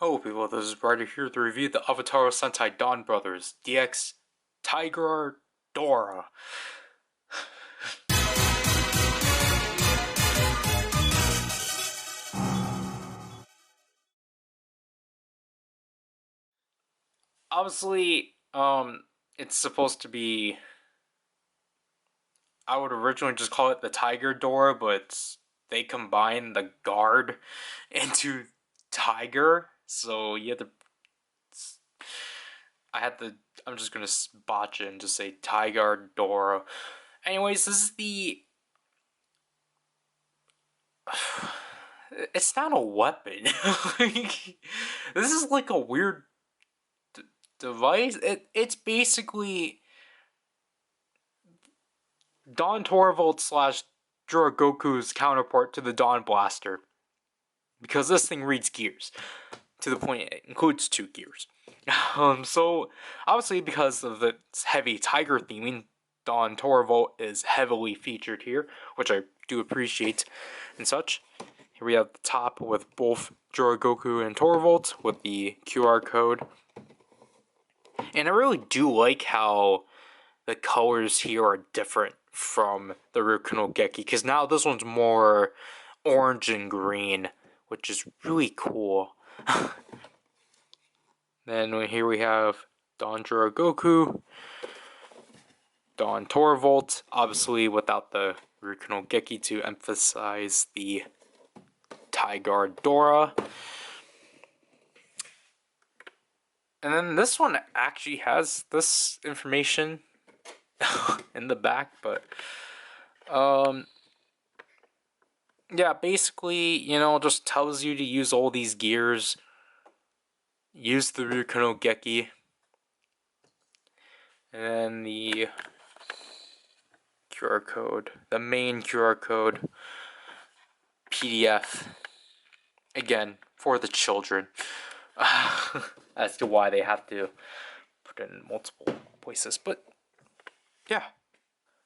Hello people, this is Ryder here to review the Avataro Sentai Donbrothers DX Tiguardora. Obviously, it's supposed to be, I would originally just call it the Tiger Dora, but they combine the guard into tiger, so you have to, I'm just gonna botch it and just say Tiger Dora. Anyways, this is the, it's not a weapon. This is like a weird device. It's basically Don Torvald slash Juragoku's counterpart to the Dawn Blaster, because this thing reads gears to the point it includes 2 gears. So obviously because of its heavy tiger theming, Don Torvald is heavily featured here, which I do appreciate and such. Here we have the top with both Juragoku and Torvald with the QR code. And I really do like how the colors here are different from the Ryukuno Geki, because now this one's more orange and green, which is really cool. Then here we have Don Juragoku, Don Torvald, obviously without the Ryukuno Geki to emphasize the Tiguardora. And then this one actually has this information in the back, but yeah, basically, you know, just tells you to use all these gears, use the Ryukuno Geki, and then the QR code, the main QR code, PDF, again, for the children, as to why they have to put it in multiple places, but yeah.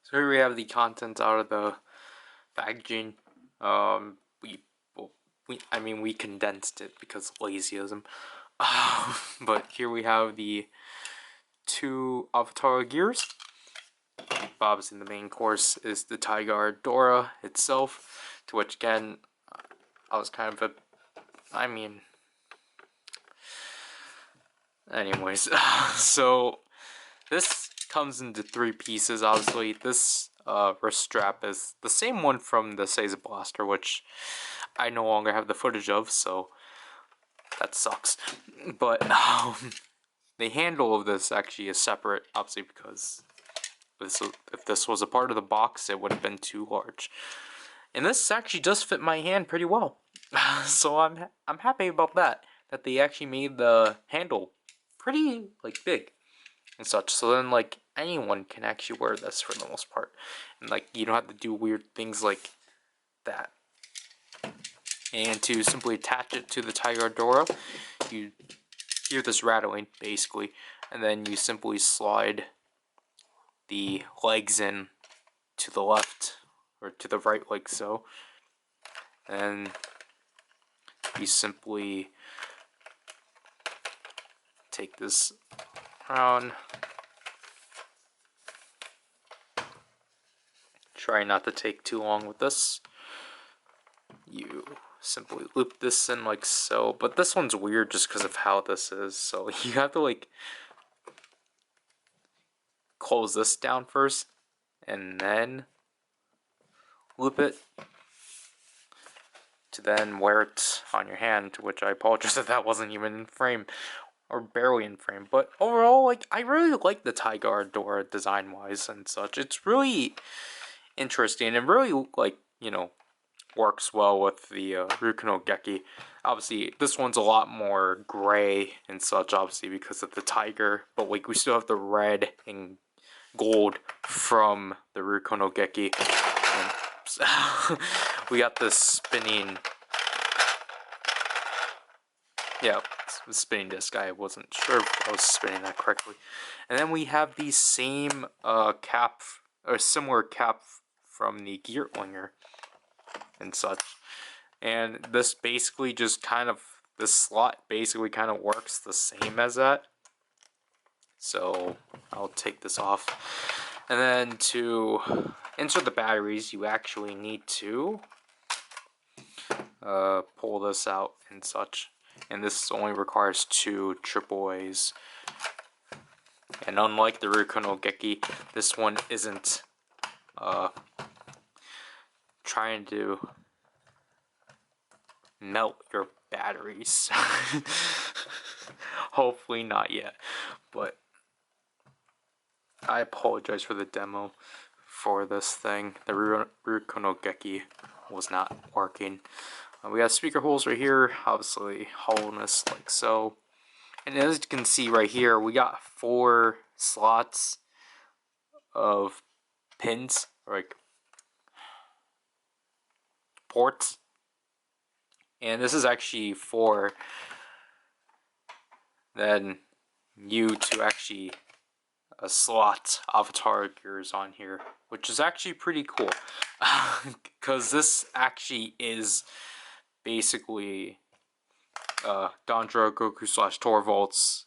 So here we have the contents out of the packaging. We condensed it because lazyism. But here we have the 2 Avataro gears. Obviously, the main course is the Tiguardora itself, to which again, I was kind of anyways, so this comes into 3 pieces. Obviously, this wrist strap is the same one from the Seiza Blaster, which I no longer have the footage of, so that sucks. But the handle of this actually is separate, obviously, because if this was a part of the box, it would have been too large. And this actually does fit my hand pretty well, so I'm happy about that. That they actually made the handle pretty big and such. So then anyone can actually wear this for the most part, and you don't have to do weird things like that. And to simply attach it to the Tiguardora, you hear this rattling basically, and then you simply slide the legs in to the left or to the right like so, and you simply take this around. Try not to take too long with this. You simply loop this in like so, but this one's weird just because of how this is, so you have to close this down first and then loop it to then wear it on your hand, which I apologize if that wasn't even in frame or barely in frame. But overall, I really like the Tiguardora design wise and such. It's really interesting and really works well with the Ryukuno Geki. Obviously, this one's a lot more gray and such, obviously because of the tiger, but we still have the red and gold from the Ryukuno Geki. And we got this spinning, the spinning disc. I wasn't sure if I was spinning that correctly. And then we have the same cap, or similar cap from the Geartlinger and such. And this basically just kind of this slot basically kind of works the same as that. So I'll take this off. And then to insert the batteries, you actually need to pull this out and such. And this only requires 2 AAAs. And unlike the Ryuko no Geki, this one isn't trying to melt your batteries. Hopefully not yet. But I apologize for the demo for this thing. The Ryuko no Geki was not working. We got speaker holes right here, obviously hollowness like so. And as you can see right here, we got 4 slots of pins, like ports. And this is actually for then you to actually slot Avataro gears on here, which is actually pretty cool. Because this actually is basically Donbrothers Goku / Torvalt's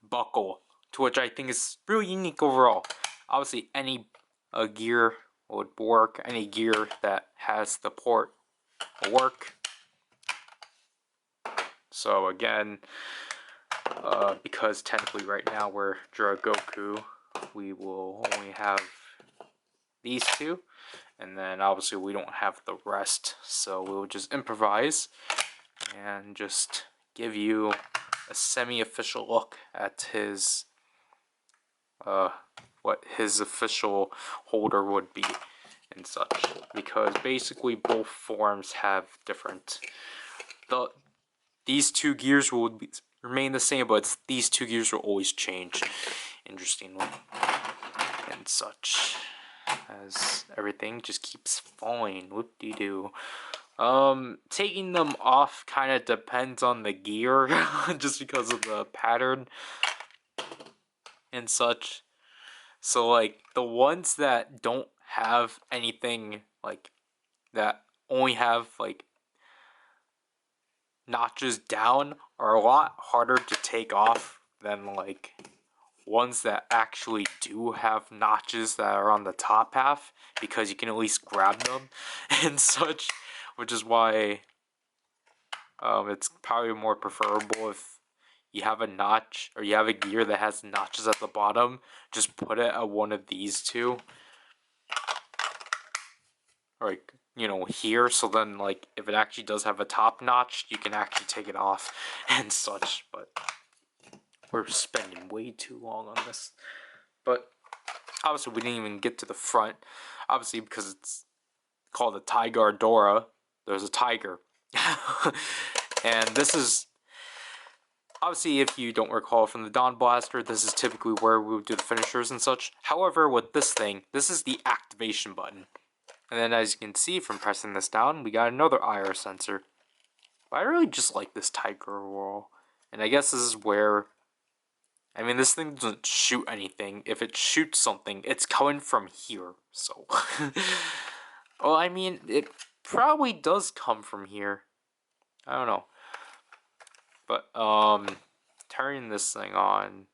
buckle, to which I think is really unique overall. Obviously, any gear would work. Any gear that has the port will work. So again, because technically right now we're Goku, we will only have these 2, and then obviously we don't have the rest, so we'll just improvise and just give you a semi-official look at his what his official holder would be and such, because basically both forms have different these 2 gears will remain the same, but these 2 gears will always change, interestingly, and such, as everything just keeps falling. Whoop-de-doo. Taking them off kind of depends on the gear, just because of the pattern and such. So, like, the ones that don't have anything, like, that only have, like, notches down are a lot harder to take off than, like, ones that actually do have notches that are on the top half, because you can at least grab them and such, which is why it's probably more preferable if you have a notch, or you have a gear that has notches at the bottom, just put it at one of these 2, like, you know, here, so then, like, if it actually does have a top notch, you can actually take it off and such. But we're spending way too long on this. But obviously we didn't even get to the front, obviously, because it's called a Tiguardora. There's a tiger. And this is obviously, if you don't recall from the Dawn Blaster, this is typically where we would do the finishers and such. However, with this thing, this is the activation button. And then as you can see from pressing this down, we got another IR sensor. But I really just like this tiger overall. And I guess this is where, I mean, this thing doesn't shoot anything. If it shoots something, it's coming from here. So, well, I mean, it probably does come from here. I don't know. But, turning this thing on.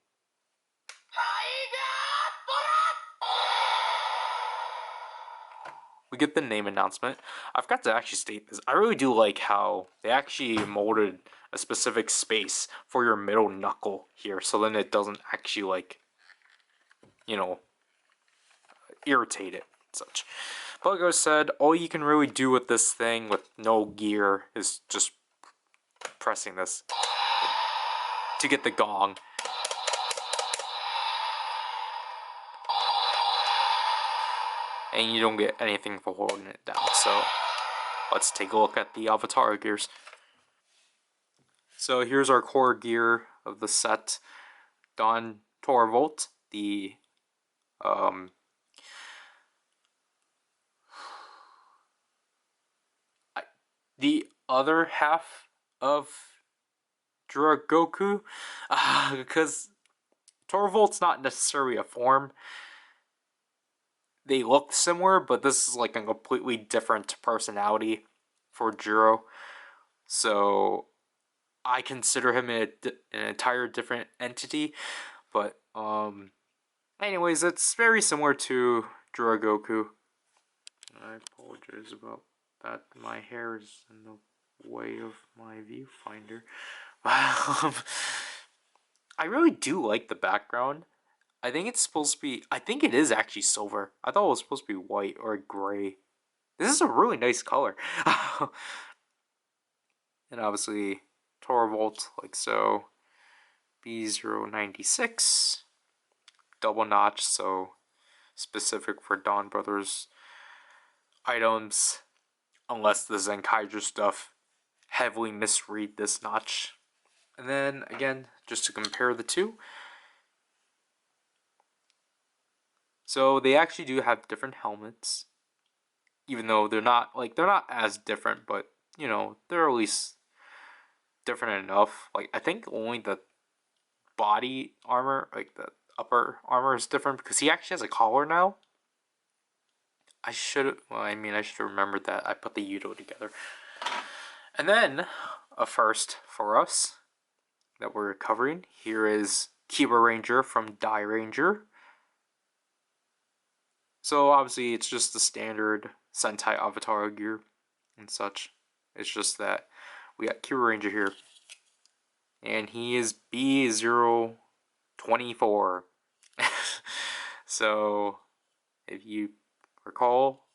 We get the name announcement. I forgot to actually state this. I really do like how they actually molded a specific space for your middle knuckle here, so then it doesn't actually, like, you know, irritate it and such. But like I said, all you can really do with this thing with no gear is just pressing this to get the gong. And you don't get anything for holding it down. So let's take a look at the Avataro gears. So here's our core gear of the set. Don Torvald, the other half of Goku, because Torvald's not necessarily a form. They look similar, but this is like a completely different personality for Jiro. so I consider him an entire different entity. But anyways, it's very similar to Dragoku. I apologize about that. My hair is in the way of my viewfinder. I really do like the background. I think it's supposed to be. I think it is actually silver. I thought it was supposed to be white or gray. This is a really nice color. And obviously, Torvald, like so. B096. Double notch, so specific for Donbrothers items. Unless the Zenkaiger stuff heavily misread this notch. And then, again, just to compare the two. So they actually do have different helmets, even though they're not as different, but you know, they're at least different enough. Like I think only the body armor, like the upper armor, is different because he actually has a collar now. I should have remembered that. I put the Yudo together. And then a first for us that we're covering here is Kiba Ranger from Die Ranger. So obviously it's just the standard Sentai Avataro gear and such. It's just that we got Kiba Ranger here. And he is B024. So if you recall,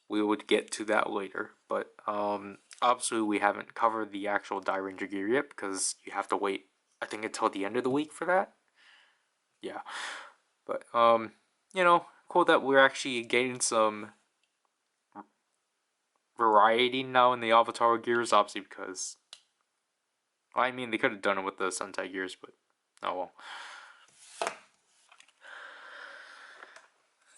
we would get to that later. But obviously we haven't covered the actual Die Ranger gear yet because you have to wait, I think, until the end of the week for that. Yeah. But you know, cool that we're actually getting some variety now in the Avatar gears, obviously because I mean they could have done it with the Sentai gears, but oh well.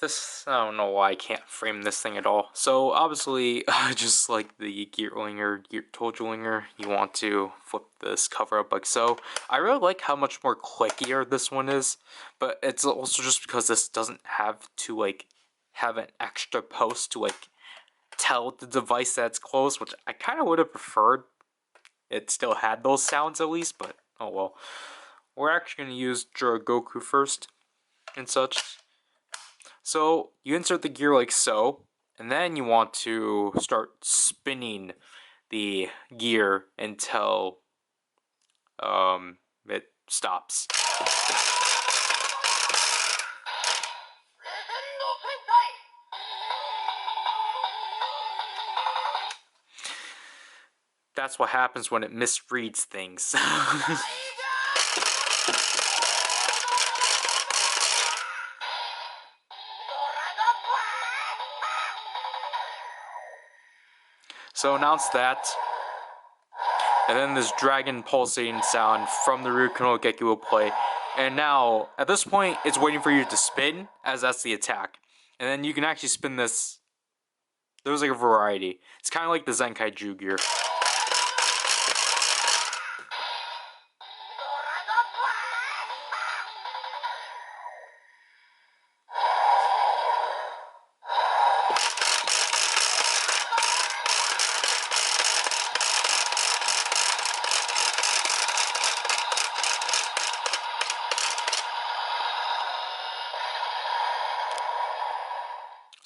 This, I don't know why I can't frame this thing at all. So obviously, just like the Toldlinger, you want to flip this cover up like so. I really like how much more clickier this one is, but it's also just because this doesn't have to like have an extra post to like tell the device that it's closed, which I kind of would have preferred. It still had those sounds at least, but oh well. We're actually going to use Dragoku first and such. So you insert the gear like so, and then you want to start spinning the gear until it stops. That's what happens when it misreads things. So announce that, and then this dragon pulsating sound from the Ryuken no Geki will play. And now, at this point, it's waiting for you to spin, as that's the attack. And then you can actually spin this. There's like a variety. It's kind of like the Zenkaiju gear.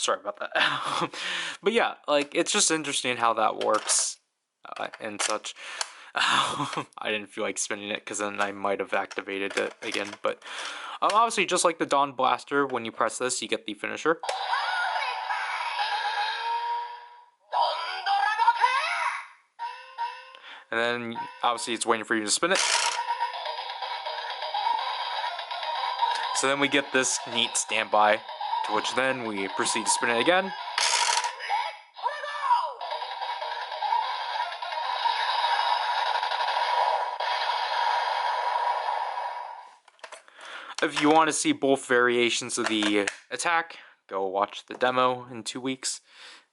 Sorry about that. But yeah, like, it's just interesting how that works and such. I didn't feel like spinning it because then I might have activated it again. But obviously, just like the Dawn Blaster, when you press this, you get the finisher. And then, obviously, it's waiting for you to spin it. So then we get this neat standby, to which then we proceed to spin it again. If you want to see both variations of the attack, go watch the demo in 2 weeks.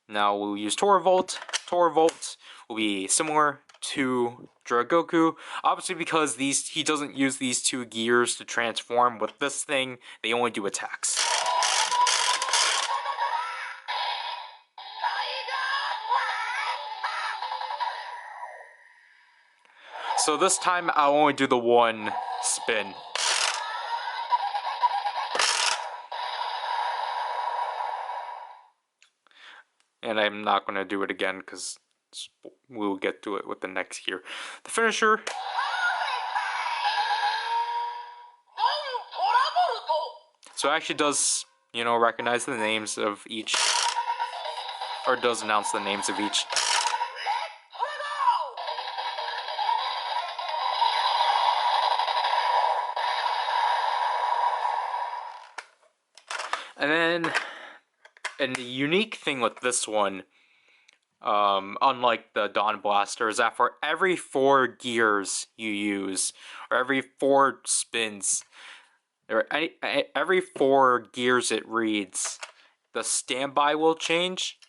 Now we'll use Torvald. Torvald will be similar to Dragoku, obviously because he doesn't use these two gears to transform. With this thing, they only do attacks. So this time I'll only do the one spin. And I'm not going to do it again because we'll get to it with the next gear. The finisher. So it actually does, you know, recognize the names of each, or does announce the names of each. And the unique thing with this one, unlike the Dawn Blaster, is that for every 4 gears you use, or every 4 spins, or every 4 gears it reads, the standby will change.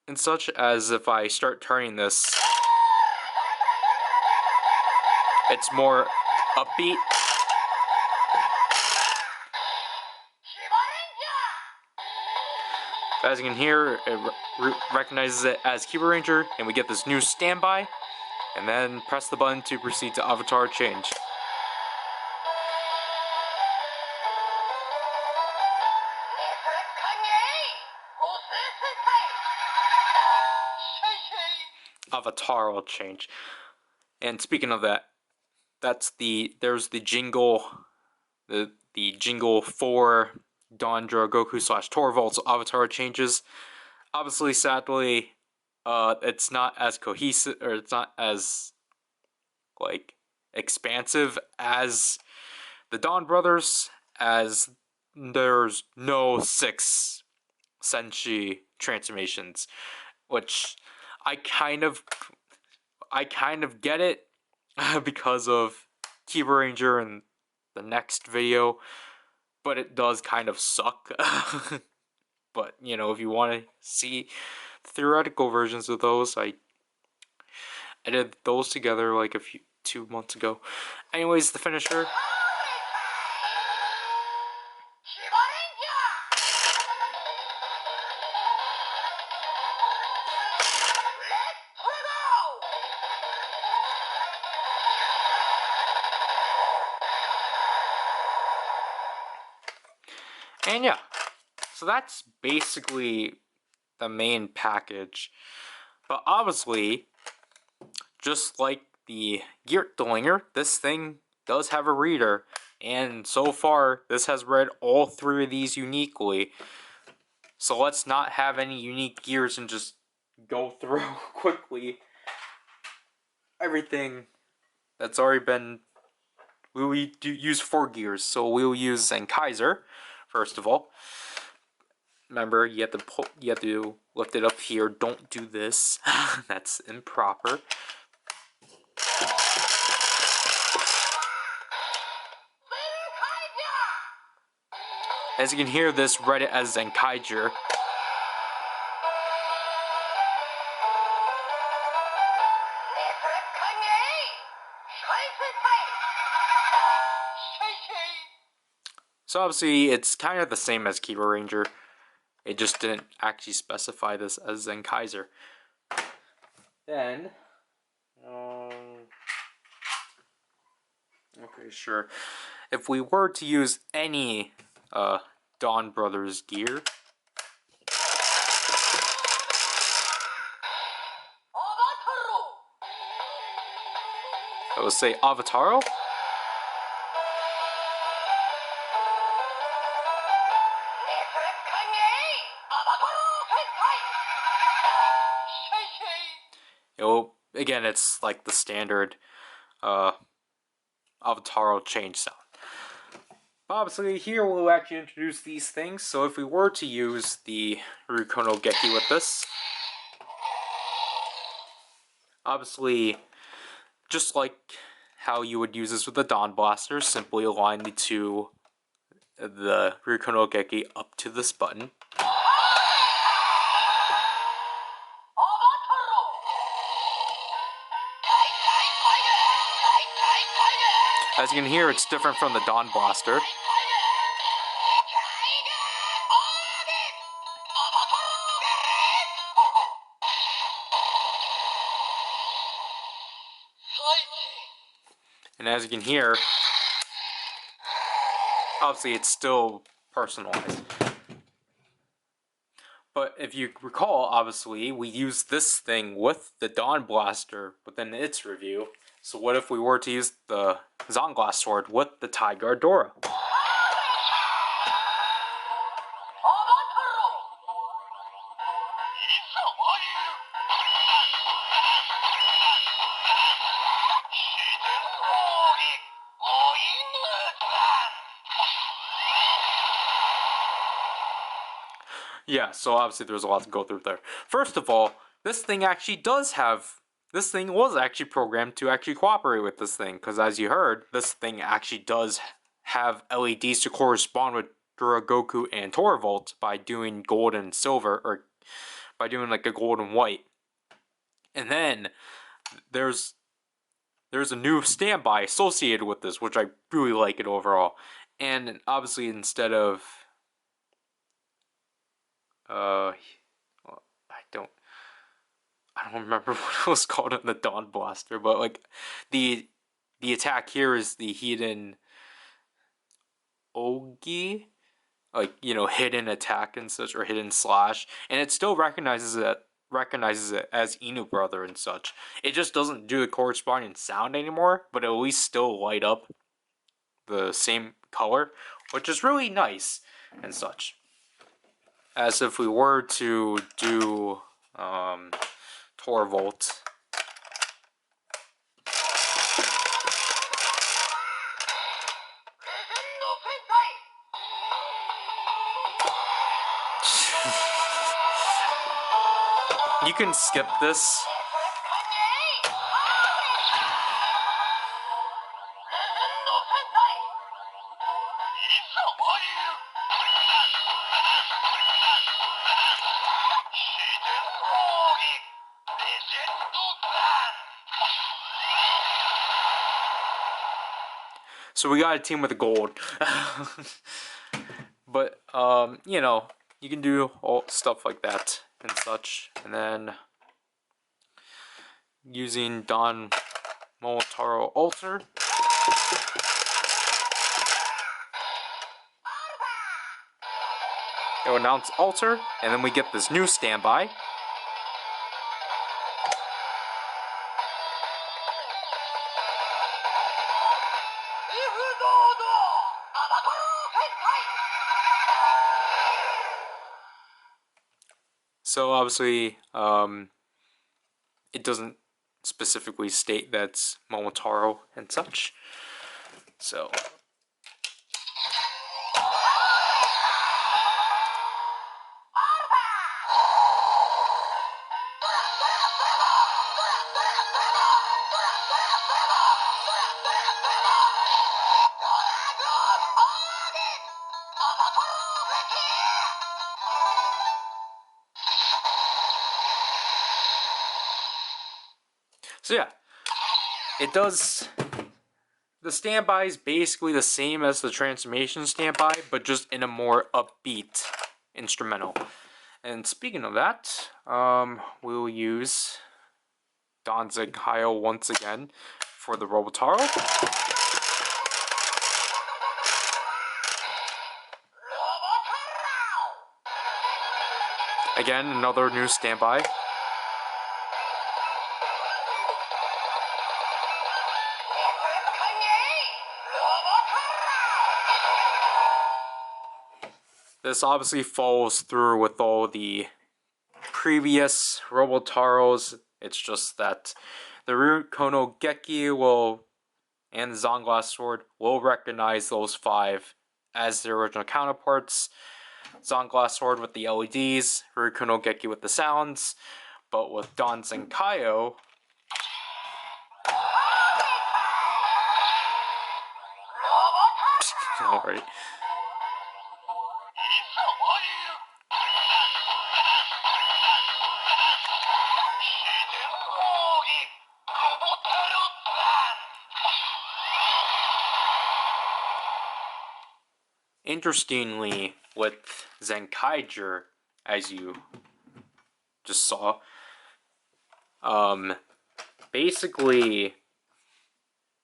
And such as if I start turning this, it's more upbeat. As you can hear, it recognizes it as Keyboard Ranger, and we get this new standby, and then press the button to proceed to avatar change. Avataro change. And speaking of that, there's the jingle, the jingle for Dondra, Goku / Torvald's avatar changes. Obviously, sadly, it's not as cohesive, or it's not as, like, expansive as the Donbrothers, as there's no 6 Senshi transformations, which I kind of get it because of Keyboard Ranger in the next video, but it does kind of suck. But, you know, if you want to see theoretical versions of those, I edited those together like 2 months ago. Anyways, the finisher. And yeah, so that's basically the main package. But obviously, just like the Geertlinger, this thing does have a reader. And so far, this has read all 3 of these uniquely. So let's not have any unique gears and just go through quickly everything that's already been... We'll use 4 gears, so we'll use Zenkaiser, first of all. Remember, you have to lift it up here. Don't do this. That's improper. As you can hear, this read it as Zenkaiser. So obviously, it's kind of the same as Keyboard Ranger. It just didn't actually specify this as Zenkaiser. Then, okay, sure. If we were to use any Donbrothers gear, I would say Avataro. Again, it's like the standard Avataro change sound. Obviously, here we'll actually introduce these things. So if we were to use the Ryukono Geki with this, obviously, just like how you would use this with the Dawn Blaster, simply align the Ryukono Geki up to this button. As you can hear, it's different from the Dawn Blaster. And as you can hear, obviously it's still personalized. But if you recall, obviously, we used this thing with the Dawn Blaster within its review. So what if we were to use the Zonglass sword with the Tiguardora? Yeah, so obviously there's a lot to go through there. First of all, this thing actually does have... This thing was actually programmed to actually cooperate with this thing, because as you heard, this thing actually does have LEDs to correspond with Goku and Torvald by doing gold and silver, or by doing like a gold and white. And then there's a new standby associated with this, which I really like it overall. And obviously instead of I don't remember what it was called in the Dawn Blaster, but like the attack here is the hidden Ogi, like, you know, hidden attack and such, or hidden slash, and it still recognizes it as Inu Brother and such. It just doesn't do the corresponding sound anymore, but it'll at least still light up the same color, which is really nice and such. As if we were to do Torvald. You can skip this. So we got a team with the gold. But, you know, you can do all stuff like that and such. And then using Don Momotaro Alter. It will announce Alter, and then we get this new standby. So obviously, it doesn't specifically state that's Momotaro and such. So yeah, it does. The standby is basically the same as the transformation standby, but just in a more upbeat instrumental. And speaking of that, we'll use Danzig Kyle once again for the Robotaro. Again, another new standby. This obviously follows through with all the previous Robotaros. It's just that the Ryukono Geki and the Zonglass Sword will recognize those 5 as their original counterparts. Zonglass Sword with the LEDs, Ryukono Geki with the sounds, but with Don Zenkaio, alright. Interestingly, with Zenkaiger, as you just saw, basically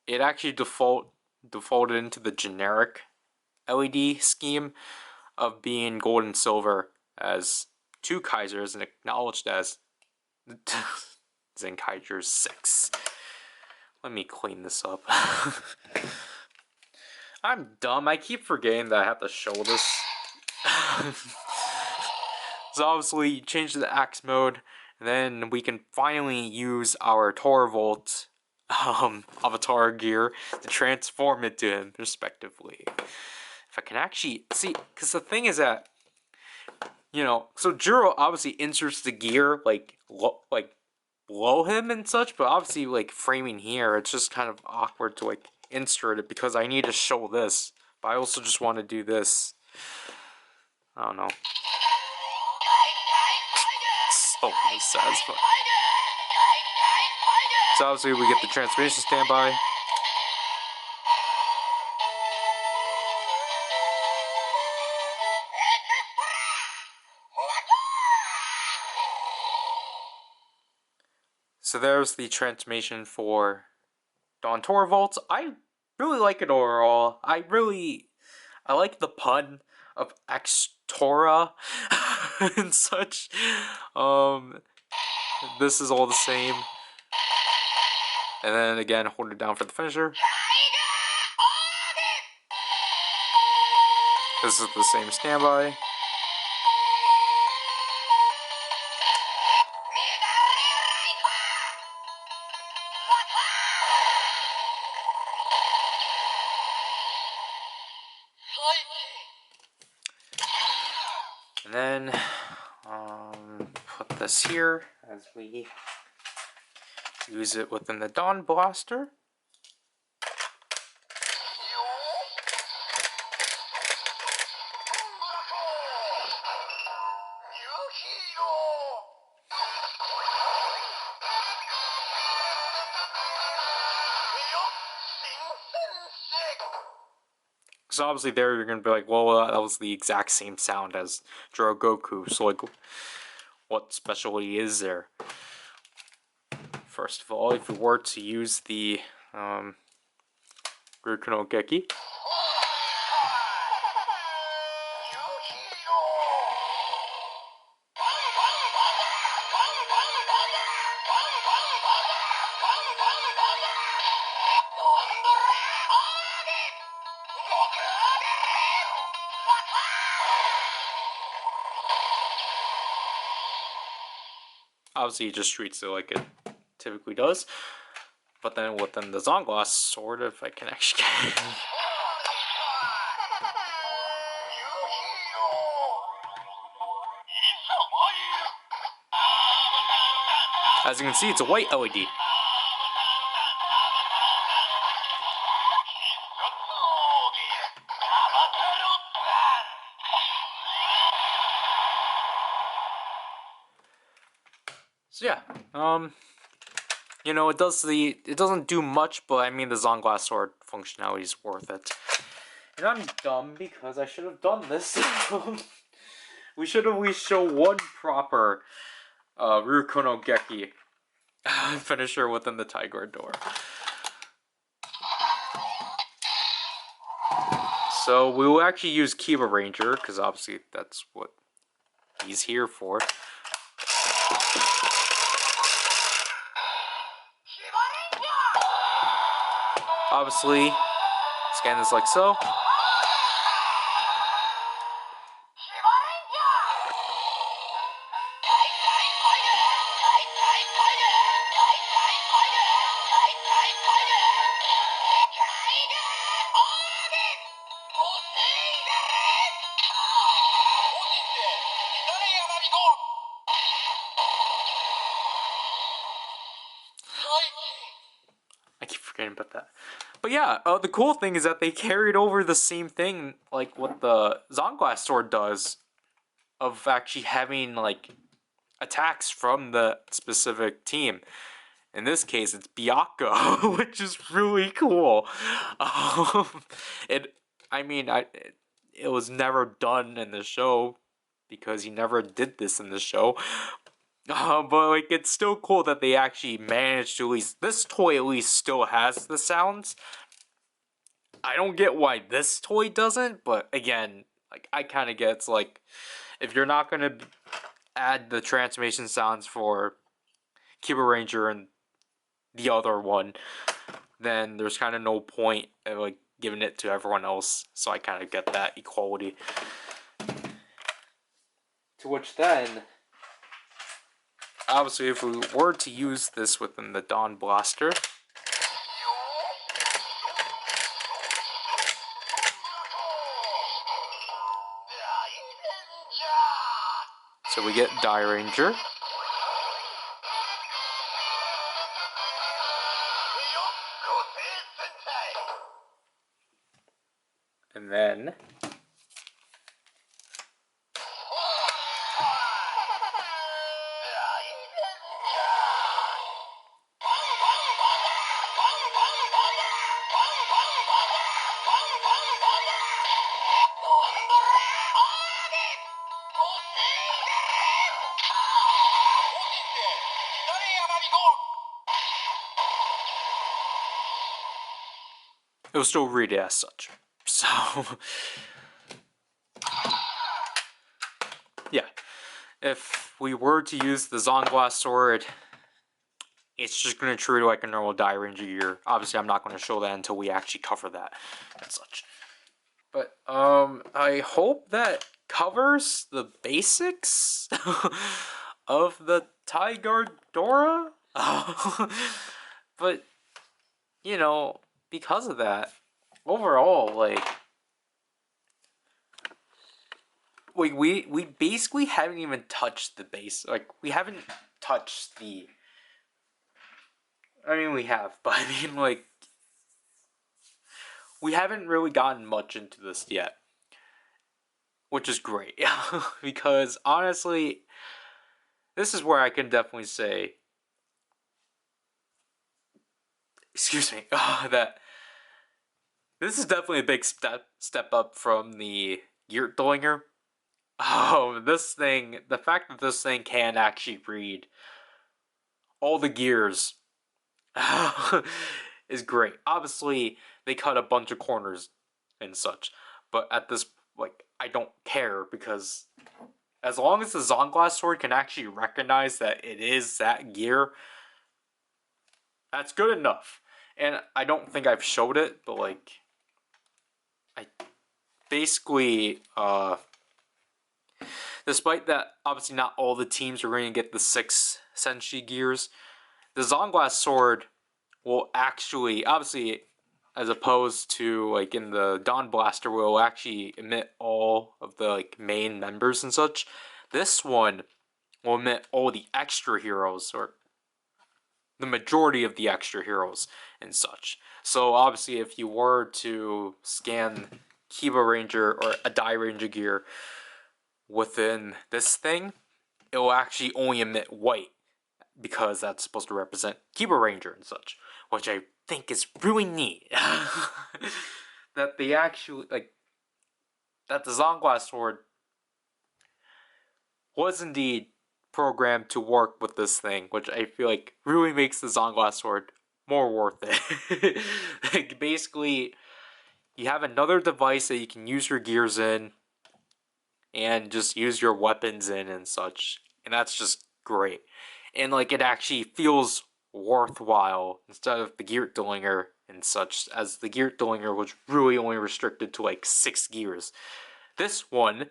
it actually defaulted into the generic LED scheme of being gold and silver as 2 Kaisers and acknowledged as Zenkaiser 6. Let me clean this up. I'm dumb. I keep forgetting that I have to show this. So obviously, you change the axe mode, and then we can finally use our Torvald Avatar gear to transform into him, respectively. If I can actually see, because the thing is that, you know, so Juro obviously inserts the gear like below him and such, but obviously like framing here, it's just kind of awkward to like insert it because I need to show this, but I also just want to do this. I don't know. So satisfying. So obviously we get the transformation standby. So there's the transformation for Don Torvalds. I really like it overall. I like the pun of Extora and such. This is all the same. And then again, hold it down for the finisher. This is the same standby. And then put this here as we use it within the Dawn Blaster. So obviously there you're going to be like, well, that was the exact same sound as Goku. So like, what specialty is there? First of all, if we were to use the Ryukuno Geki, obviously it just treats it like it typically does. But then within the Zonglass sword, if I can actually get it. As you can see, it's a white LED. So yeah, you know, it doesn't do much, but I mean the Zonglass sword functionality is worth it. And I'm dumb because I should have done this. We should at least show one proper Ryukuno Geki finisher within the Tiguardora. So we will actually use Kiba Ranger because obviously that's what he's here for. Obviously, scan this like so. I keep forgetting about that. But yeah, the cool thing is that they carried over the same thing, like what the Zonglass sword does, of actually having like attacks from the specific team. In this case, it's Byakko, which is really cool. It was never done in the show because he never did this in the show. But like it's still cool that they actually managed to at least this toy at least still has the sounds. I don't get why this toy doesn't, but again, like I kind of get it's like if you're not gonna add the transformation sounds for Kiba Ranger and the other one, then there's kind of no point of like giving it to everyone else. So I kind of get that equality. To which then, obviously, if we were to use this within the Dawn Blaster, so we get Die Ranger. And then it will still read it as such. So, yeah. If we were to use the Zonglass sword, it's just going to treat it like a normal Die Ranger gear. Obviously, I'm not going to show that until we actually cover that and such. But, I hope that covers the basics of the Tiguardora. But, you know, because of that, overall, like, we basically haven't even touched the base. Like, we haven't touched the... I mean, we have, but I mean, like, we haven't really gotten much into this yet. Which is great. Because, honestly, this is where I can definitely say... Excuse me. That... This is definitely a big step up from the Geertlinger. Oh, this thing... The fact that this thing can actually read all the gears is great. Obviously, they cut a bunch of corners and such, but at this, like, I don't care because as long as the Zonglass sword can actually recognize that it is that gear, that's good enough. And I don't think I've showed it, but like, I basically, despite that, obviously not all the teams are going to get the 6 Senshi gears. The Zonglass sword will actually, obviously, as opposed to like in the Dawn Blaster, will actually emit all of the like main members and such. This one will emit all the extra heroes, or the majority of the extra heroes and such. So obviously, if you were to scan Kiba Ranger or a Die Ranger gear within this thing, it will actually only emit white, because that's supposed to represent Kiba Ranger and such, which I think is really neat. That they actually, like, that the Zonglass sword was indeed programmed to work with this thing, which I feel like really makes the Zonglass sword more worth it. Like, basically, you have another device that you can use your gears in, and just use your weapons in and such, and that's just great. And like it actually feels worthwhile instead of the Geertlinger and such, as the Geertlinger was really only restricted to like 6 gears. This one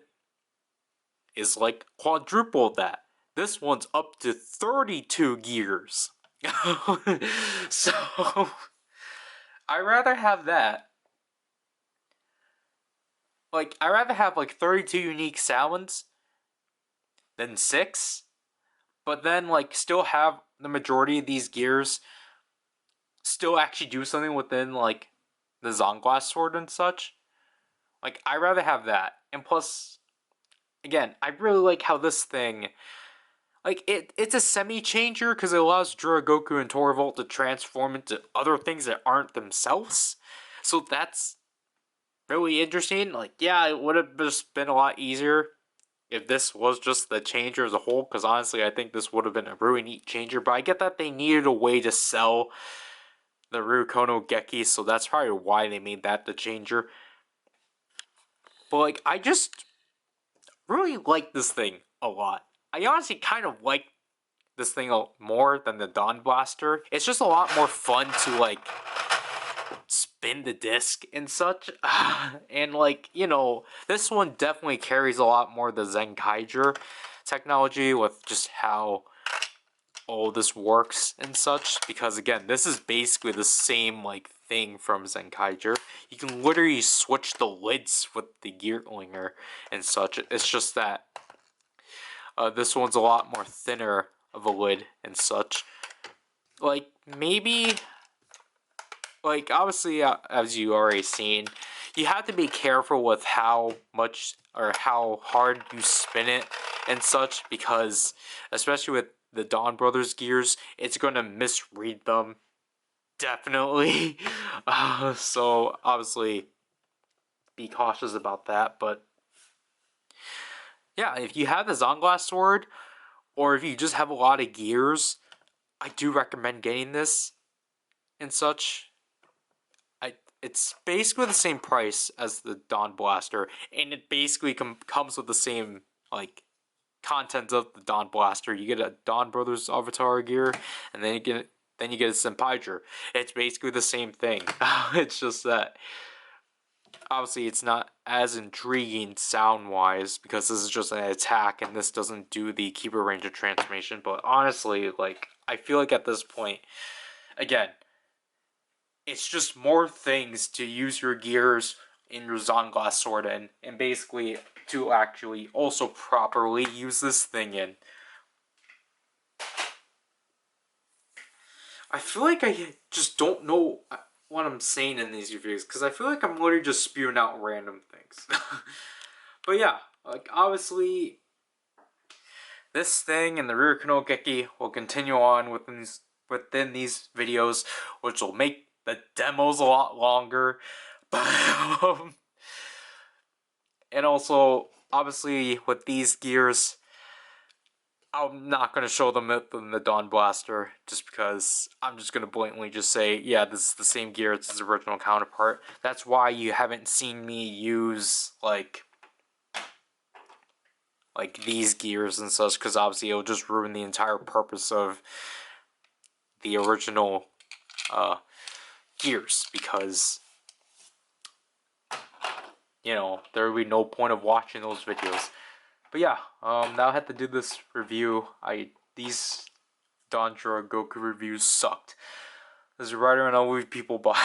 is like quadruple that. This one's up to 32 gears. So I rather have that. Like, I rather have like 32 unique sounds than 6. But then, like, still have the majority of these gears still actually do something within, like, the Zonglass sword and such. Like, I'd rather have that. And plus, again, I really like how this thing... Like, it's a semi-changer because it allows Juragoku and Torvald to transform into other things that aren't themselves. So that's really interesting. Like, yeah, it would have just been a lot easier if this was just the changer as a whole, because honestly I think this would have been a really neat changer, but I get that they needed a way to sell the Ryukono Geki, so that's probably why they made that the changer. But like, I just really like this thing a lot. I honestly kind of like this thing more than the Dawn Blaster. It's just a lot more fun to like spin the disc and such. And like, you know, this one definitely carries a lot more the Zenkaiger technology with just how all this works and such, because again, this is basically the same like thing from Zenkaiger. You can literally switch the lids with the Gearlinger and such. It's just that this one's a lot more thinner of a lid and such. Like, maybe, like, obviously, as you already seen, you have to be careful with how much or how hard you spin it and such, because especially with the Donbrothers gears, it's going to misread them, definitely. So, obviously, be cautious about that, but yeah, if you have the Zonglass sword, or if you just have a lot of gears, I do recommend getting this and such. It's basically the same price as the Dawn Blaster, and it basically comes with the same like content of the Dawn Blaster. You get a Donbrothers Avatar gear, and then you get a Senpaiger. It's basically the same thing. It's just that obviously it's not as intriguing sound wise, because this is just an attack and this doesn't do the Keeper Ranger transformation. But honestly, like, I feel like at this point, again, it's just more things to use your gears in your Zonglass sword in, and basically to actually also properly use this thing in. I feel like I just don't know what I'm saying in these reviews, because I feel like I'm literally just spewing out random things. But yeah, like, obviously, this thing and the Ryukono Geki will continue on within these videos, which will make the demos a lot longer. But, and also, obviously, with these gears, I'm not going to show them in the Dawn Blaster, just because I'm just going to blatantly just say, yeah, this is the same gear, it's its original counterpart. That's why you haven't seen me use, like these gears and such, because obviously it'll just ruin the entire purpose of the original gears, because, you know, there would be no point of watching those videos. But yeah, now I had to do this review. These Donjuro Goku reviews sucked. This is Ryder, and I'll leave people by.